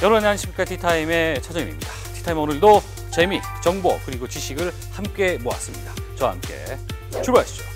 여러분 안녕하십니까. 티타임의 차정입니다. 티타임 오늘도 재미, 정보 그리고 지식을 함께 모았습니다. 저와 함께 출발하시죠.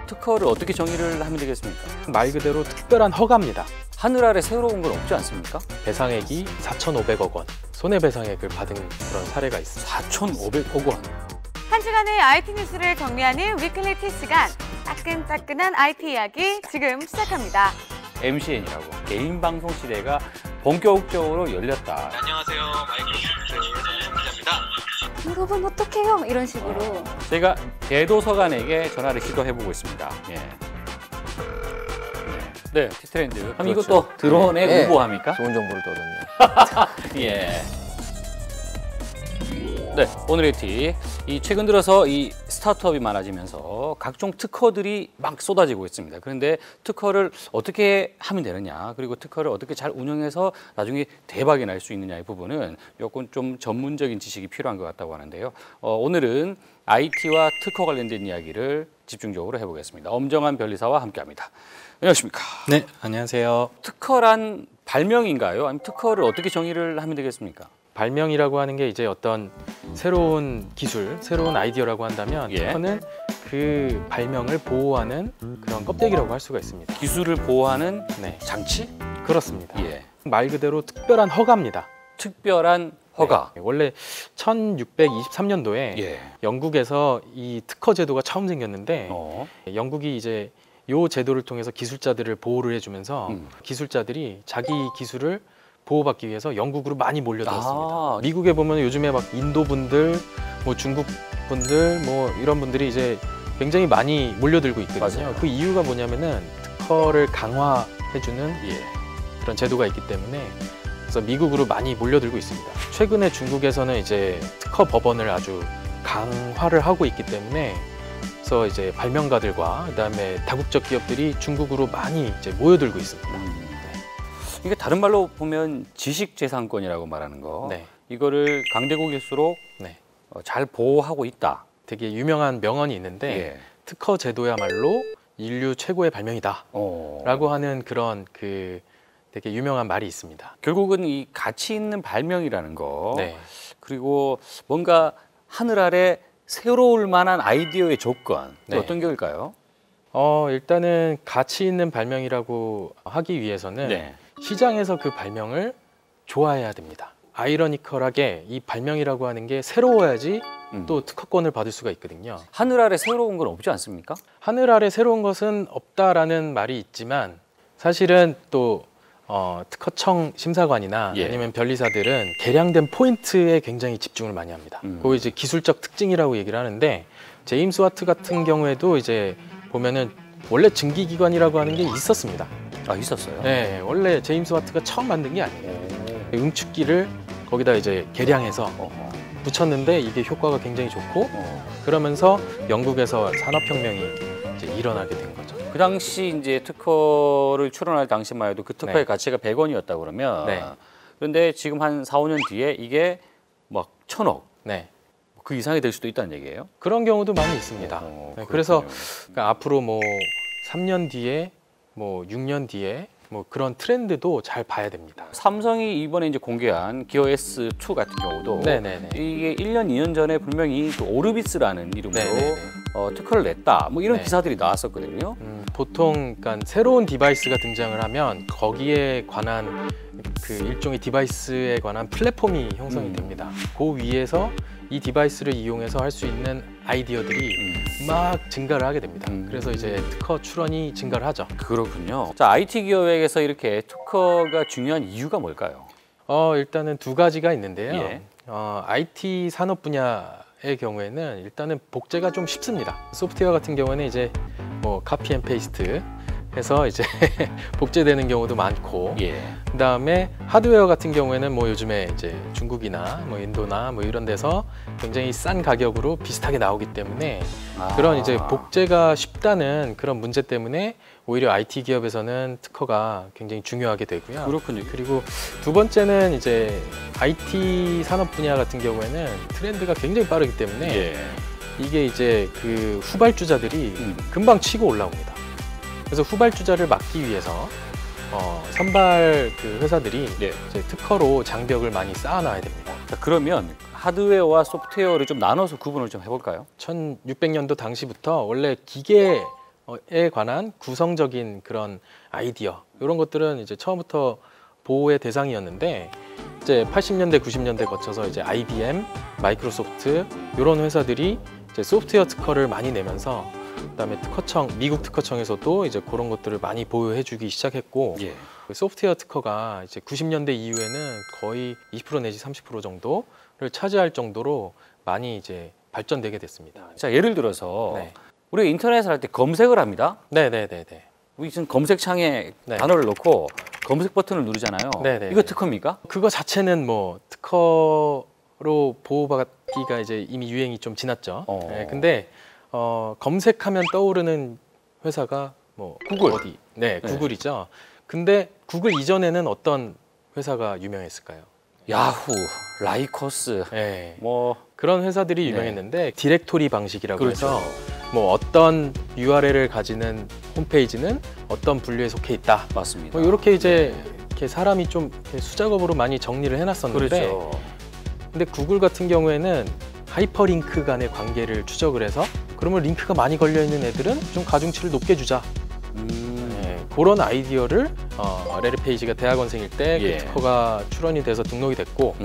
특허를 어떻게 정의를 하면 되겠습니까? 말 그대로 특별한 허가입니다. 하늘 아래 새로운 건 없지 않습니까? 배상액이 4,500억 원, 손해배상액을 받은 그런 사례가 있습니다. 4,500억 원. 한 주간의 IT 뉴스를 정리하는 위클리 T 시간, 따끈따끈한 IT 이야기 지금 시작합니다. MCN이라고 개인 방송 시대가 본격적으로 열렸다. 네, 안녕하세요. 마이크로소프트의 손흥민 기자입니다. 여러분 어떡해요? 이런 식으로. 제가 대도서관에게 전화를 시도해보고 있습니다. 예. 네, 티트렌드. 그럼 그렇죠. 이것도 드론에 네. 우보합니까? 좋은 정보를 얻었네요. 예. 네, 오늘의 티. 이 최근 들어서 이 스타트업이 많아지면서 각종 특허들이 막 쏟아지고 있습니다. 그런데 특허를 어떻게 하면 되느냐, 그리고 특허를 어떻게 잘 운영해서 나중에 대박이 날 수 있느냐의 부분은 조금 좀 전문적인 지식이 필요한 것 같다고 하는데요. 오늘은 IT와 특허 관련된 이야기를 집중적으로 해보겠습니다. 엄정한 변리사와 함께합니다. 안녕하십니까? 네, 안녕하세요. 특허란 발명인가요? 아니면 특허를 어떻게 정의를 하면 되겠습니까? 발명이라고 하는 게 이제 어떤 새로운 기술, 새로운 아이디어라고 한다면 예. 특허는 그 발명을 보호하는 그런 껍데기라고 할 수가 있습니다. 기술을 보호하는 네, 장치? 그렇습니다. 예. 말 그대로 특별한 허가입니다. 특별한 허가. 네, 원래 1623년도에 예. 영국에서 이 특허 제도가 처음 생겼는데 영국이 이제 요 제도를 통해서 기술자들을 보호를 해주면서 기술자들이 자기 기술을 보호받기 위해서 영국으로 많이 몰려들었습니다. 미국에 보면 요즘에 막 인도 분들, 뭐 중국 분들, 뭐 이런 분들이 이제 굉장히 많이 몰려들고 있거든요. 맞아요. 그 이유가 뭐냐면은 특허를 강화해주는 예. 그런 제도가 있기 때문에 그래서 미국으로 많이 몰려들고 있습니다. 최근에 중국에서는 이제 특허 법원을 아주 강화를 하고 있기 때문에 그래서 이제 발명가들과 그다음에 다국적 기업들이 중국으로 많이 이제 모여들고 있습니다. 이게 다른 말로 보면 지식재산권이라고 말하는 거. 네. 이거를 강대국일수록 네. 잘 보호하고 있다. 되게 유명한 명언이 있는데 예. 특허 제도야말로 인류 최고의 발명이다 라고 하는 그런 그 되게 유명한 말이 있습니다. 결국은 이 가치 있는 발명이라는 거. 네. 그리고 뭔가 하늘 아래 새로울 만한 아이디어의 조건. 네. 어떤 게일까요? 일단은 가치 있는 발명이라고 하기 위해서는 네. 시장에서 그 발명을 좋아해야 됩니다. 아이러니컬하게 이 발명이라고 하는 게 새로워야지 또 특허권을 받을 수가 있거든요. 하늘 아래 새로운 건 없지 않습니까? 하늘 아래 새로운 것은 없다라는 말이 있지만 사실은 또 특허청 심사관이나 예. 아니면 변리사들은 개량된 포인트에 굉장히 집중을 많이 합니다. 그거 이제 기술적 특징이라고 얘기를 하는데 제임스 와트 같은 경우에도 이제 보면은 원래 증기기관이라고 하는 게 있었습니다. 아, 있었어요? 네, 원래 제임스 와트가 처음 만든 게 아니에요. 응축기를 거기다 이제 개량해서 붙였는데 이게 효과가 굉장히 좋고 그러면서 영국에서 산업혁명이 이제 일어나게 된 거죠. 그 당시 이제 특허를 출원할 당시만 해도 그 특허의 네. 가치가 100원이었다 그러면 네. 그런데 지금 한 4, 5년 뒤에 이게 막 1,000억 네. 그 이상이 될 수도 있다는 얘기예요? 그런 경우도 많이 있습니다. 네, 그래서 그러니까 앞으로 뭐 3년 뒤에 뭐 6년 뒤에 뭐 그런 트렌드도 잘 봐야 됩니다. 삼성이 이번에 이제 공개한 기어 S2 같은 경우도 네네네. 이게 1년, 2년 전에 분명히 그 오르비스라는 이름으로 네네네. 특허를 냈다. 뭐 이런 네. 기사들이 나왔었거든요. 보통 그러니까 새로운 디바이스가 등장을 하면 거기에 관한 그 일종의 디바이스에 관한 플랫폼이 형성이 됩니다. 그 위에서 이 디바이스를 이용해서 할 수 있는 아이디어들이 막 증가를 하게 됩니다. 그래서 이제 특허 출원이 증가를 하죠. 그렇군요. 자, IT 기업에게서 이렇게 특허가 중요한 이유가 뭘까요? 일단은 두 가지가 있는데요. 예. IT 산업 분야의 경우에는 일단은 복제가 좀 쉽습니다. 소프트웨어 같은 경우는 이제 뭐 카피 앤 페이스트 해서 이제 복제되는 경우도 많고, 예. 그다음에 하드웨어 같은 경우에는 뭐 요즘에 이제 중국이나 뭐 인도나 뭐 이런 데서 굉장히 싼 가격으로 비슷하게 나오기 때문에 그런 이제 복제가 쉽다는 그런 문제 때문에 오히려 IT 기업에서는 특허가 굉장히 중요하게 되고요. 그렇군요. 그리고 두 번째는 이제 IT 산업 분야 같은 경우에는 트렌드가 굉장히 빠르기 때문에 예. 이게 이제 그 후발주자들이 금방 치고 올라옵니다. 그래서 후발주자를 막기 위해서 선발 그 회사들이 예. 이제 특허로 장벽을 많이 쌓아놔야 됩니다. 자, 그러면 하드웨어와 소프트웨어를 좀 나눠서 구분을 좀 해볼까요? 1600년도 당시부터 원래 기계에 관한 구성적인 그런 아이디어 이런 것들은 이제 처음부터 보호의 대상이었는데 이제 80년대, 90년대 거쳐서 이제 IBM, 마이크로소프트 이런 회사들이 이제 소프트웨어 특허를 많이 내면서 그다음에 특허청, 미국 특허청에서도 이제 그런 것들을 많이 보호해주기 시작했고 예. 소프트웨어 특허가 이제 90년대 이후에는 거의 20% 내지 30% 정도를 차지할 정도로 많이 이제 발전되게 됐습니다. 자, 예를 들어서 네. 우리가 인터넷을 할 때 검색을 합니다. 네네네네. 우리 지금 검색창에 네. 단어를 넣고 검색 버튼을 누르잖아요. 네네. 이거 특허입니까? 그거 자체는 뭐 특허로 보호받기가 이제 이미 유행이 좀 지났죠. 네, 근데 검색하면 떠오르는 회사가 뭐 구글. 어디? 네, 네. 구글이죠. 근데 구글 이전에는 어떤 회사가 유명했을까요? 야후, 라이코스, 네. 뭐 그런 회사들이 유명했는데 디렉토리 방식이라고 그렇죠. 해서 뭐 어떤 URL을 가지는 홈페이지는 어떤 분류에 속해 있다. 맞습니다. 뭐 이렇게 이제 이렇게 사람이 좀 이렇게 수작업으로 많이 정리를 해놨었는데, 그렇죠. 근데 구글 같은 경우에는 하이퍼링크 간의 관계를 추적을 해서 그러면 링크가 많이 걸려 있는 애들은 좀 가중치를 높게 주자. 네, 그런 아이디어를 레리 페이지가 대학원생일 때 예. 그 특허가 출원이 돼서 등록이 됐고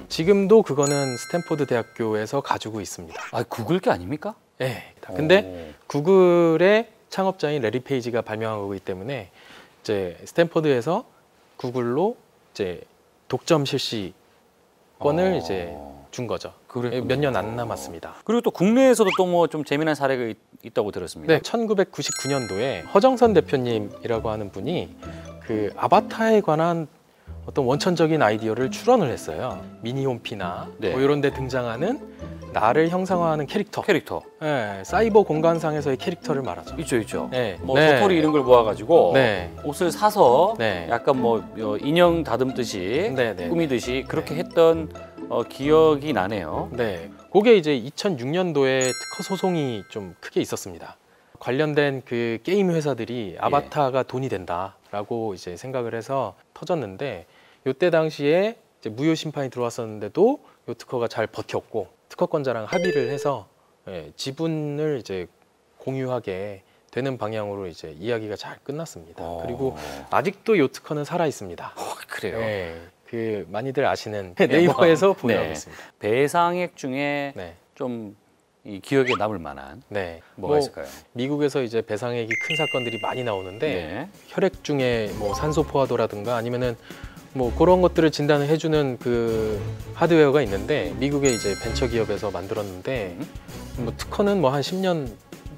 지금도 그거는 스탠포드 대학교에서 가지고 있습니다. 아, 구글 게 아닙니까? 네. 근데 구글의 창업자인 레리 페이지가 발명한 거기 때문에 이제 스탠포드에서 구글로 이제 독점 실시권을 이제 준 거죠. 몇 년 안 남았습니다. 그리고 또 국내에서도 또 뭐 좀 재미난 사례가 있다고 들었습니다. 네, 1999년도에 허정선 대표님이라고 하는 분이 그 아바타에 관한 어떤 원천적인 아이디어를 출원을 했어요. 미니홈피나 네. 뭐 이런 데 등장하는 나를 형상화하는 캐릭터. 네, 사이버 공간상에서의 캐릭터를 말하죠. 있죠. 네. 뭐 도토리 이런 걸 모아가지고 네. 옷을 사서 네. 약간 뭐 인형 다듬듯이 네, 네, 꾸미듯이 그렇게 했던 기억이 나네요. 네, 그게 이제 2006년도에 특허 소송이 좀 크게 있었습니다. 관련된 그 게임 회사들이 아바타가 돈이 된다라고 이제 생각을 해서 터졌는데 이때 당시에 이제 무효 심판이 들어왔었는데도 이 특허가 잘 버텼고 특허권자랑 합의를 해서 지분을 이제 공유하게 되는 방향으로 이제 이야기가 잘 끝났습니다. 그리고 아직도 이 특허는 살아 있습니다. 그래요. 네, 그 많이들 아시는 네이버에서 보유하고 있습니다. 배상액 중에 네. 좀 이 기억에 남을 만한 네, 뭐가 있을까요? 미국에서 이제 배상액이 큰 사건들이 많이 나오는데 네. 혈액 중에 뭐 산소 포화도라든가 아니면은 뭐 그런 것들을 진단을 해주는 그 하드웨어가 있는데 미국의 이제 벤처 기업에서 만들었는데 뭐 특허는 뭐 한 10년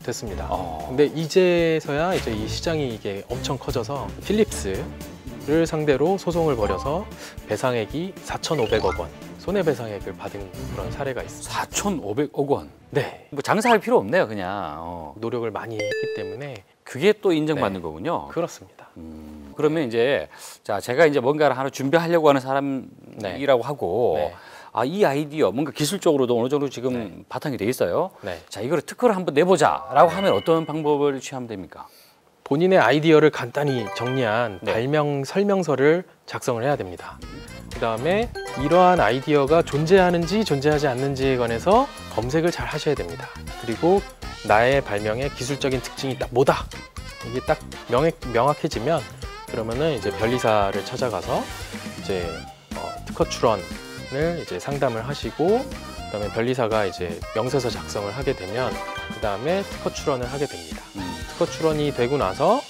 됐습니다. 근데 이제서야 이제 이 시장이 이게 엄청 커져서 필립스를 상대로 소송을 벌여서 배상액이 4,500억 원 손해배상액을 받은 그런 사례가 있습니다. 4,500억 원. 네, 뭐 장사할 필요 없네요, 그냥. 노력을 많이 했기 때문에 그게 또 인정받는 네. 거군요. 그렇습니다. 그러면 이제 자 제가 이제 뭔가를 하나 준비하려고 하는 사람이라고 하고 네. 이 아이디어 뭔가 기술적으로도 어느 정도 지금 바탕이 돼 있어요. 네. 자 이거를 특허를 한번 내보자라고 하면 어떤 방법을 취하면 됩니까? 본인의 아이디어를 간단히 정리한 네. 발명 설명서를 작성을 해야 됩니다. 그 다음에 이러한 아이디어가 존재하는지 존재하지 않는지에 관해서 검색을 잘 하셔야 됩니다. 그리고 나의 발명의 기술적인 특징이 딱 뭐다? 이게 딱 명확해지면 그러면은 이제 변리사를 찾아가서 이제 특허 출원을 이제 상담을 하시고 그다음에 변리사가 이제 명세서 작성을 하게 되면 그다음에 특허 출원을 하게 됩니다. 특허 출원이 되고 나서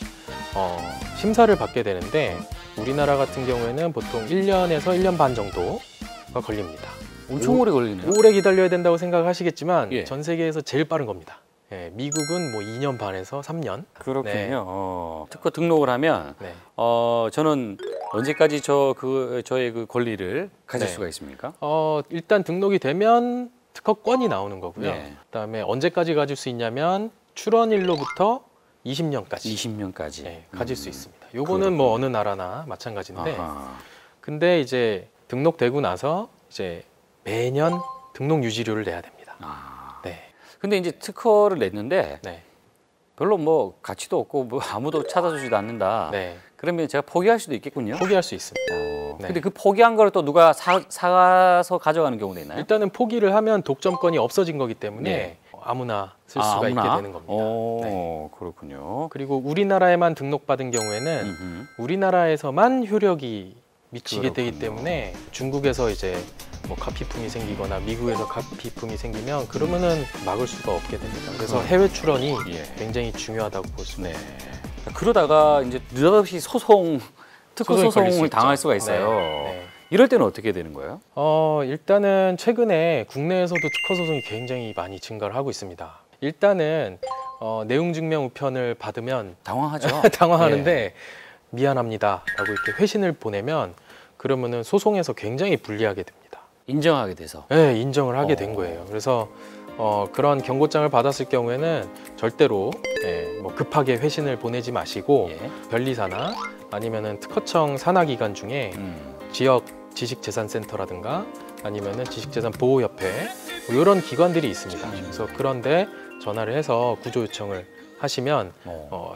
심사를 받게 되는데 우리나라 같은 경우에는 보통 1년에서 1년 반 정도가 걸립니다. 엄청 오래 걸리네요. 오래 기다려야 된다고 생각하시겠지만 예. 전 세계에서 제일 빠른 겁니다. 예, 미국은 뭐 2년 반에서 3년. 그렇군요. 네. 특허 등록을 하면 네. 저는 언제까지 저의 그 권리를 가질 네. 수가 있습니까? 일단 등록이 되면 특허권이 나오는 거고요. 네. 그다음에 언제까지 가질 수 있냐면 출원일로부터 20년까지 20년까지 네, 가질 수 있습니다. 요거는 뭐 어느 나라나 마찬가지인데 아하. 근데 이제 등록되고 나서 이제 매년 등록 유지료를 내야 됩니다. 아. 네. 근데 이제 특허를 냈는데 네. 별로 뭐 가치도 없고 뭐 아무도 찾아주지도 않는다. 네. 그러면 제가 포기할 수도 있겠군요. 포기할 수 있습니다. 네. 근데 그 포기한 걸 또 누가 사가서 가져가는 경우도 있나요? 일단은 포기를 하면 독점권이 없어진 거기 때문에 네. 아무나 쓸 수가 아무나? 있게 되는 겁니다. 네. 그렇군요. 그리고 우리나라에만 등록받은 경우에는 음흠. 우리나라에서만 효력이 미치게 되기 그렇군요. 때문에 중국에서 이제 뭐 가피품이 생기거나 미국에서 가피품이 생기면 그러면은 막을 수가 없게 됩니다. 그래서 해외 출원이 예. 굉장히 중요하다고 볼 수 네. 있습니다. 그러다가 이제 느닷없이 특허 소송이 걸릴 수 소송을 있죠. 당할 수가 있어요. 네. 이럴 때는 어떻게 되는 거예요? 일단은 최근에 국내에서도 특허 소송이 굉장히 많이 증가를 하고 있습니다. 일단은 내용 증명 우편을 받으면 당황하죠. 당황하는데 예. 미안합니다라고 이렇게 회신을 보내면 그러면은 소송에서 굉장히 불리하게 됩니다. 인정하게 돼서. 네, 인정을 하게 된 거예요. 그래서 그런 경고장을 받았을 경우에는 절대로 뭐 급하게 회신을 보내지 마시고 예. 변리사나 아니면은 특허청 산하기관 중에 지역 지식재산센터라든가 아니면은 지식재산보호협회 뭐 이런 기관들이 있습니다. 그래서 그런데 전화를 해서 구조 요청을 하시면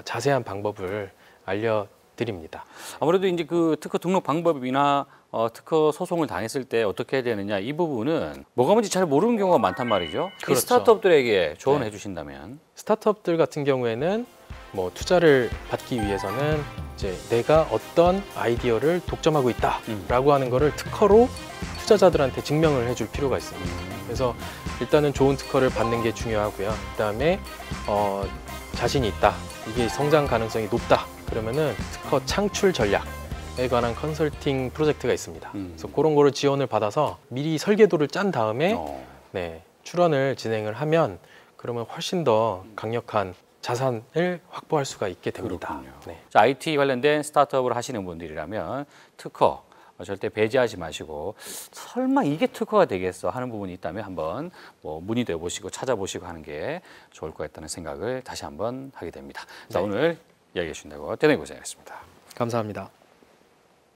자세한 방법을 알려드립니다. 아무래도 이제 그 특허 등록 방법이나 특허 소송을 당했을 때 어떻게 해야 되느냐 이 부분은 뭐가 뭔지 잘 모르는 경우가 많단 말이죠. 이 그렇죠. 스타트업들에게 조언해 네. 주신다면. 스타트업들 같은 경우에는 뭐 투자를 받기 위해서는 이제 내가 어떤 아이디어를 독점하고 있다라고 하는 거를 특허로 투자자들한테 증명을 해줄 필요가 있습니다. 그래서 일단은 좋은 특허를 받는 게 중요하고요. 그다음에 자신이 있다, 이게 성장 가능성이 높다. 그러면은 특허 창출 전략에 관한 컨설팅 프로젝트가 있습니다. 그래서 그런 거를 지원을 받아서 미리 설계도를 짠 다음에 네, 출원을 진행을 하면 그러면 훨씬 더 강력한 자산을 확보할 수가 있게 됩니다. 그렇군요. 네. 자, IT 관련된 스타트업을 하시는 분들이라면 특허 절대 배제하지 마시고 설마 이게 특허가 되겠어 하는 부분이 있다면 한번 뭐 문의도 해보시고 찾아보시고 하는 게 좋을 것 같다는 생각을 다시 한번 하게 됩니다. 자, 네. 오늘 이야기해 주신다고 대단히 고생하셨습니다. 감사합니다.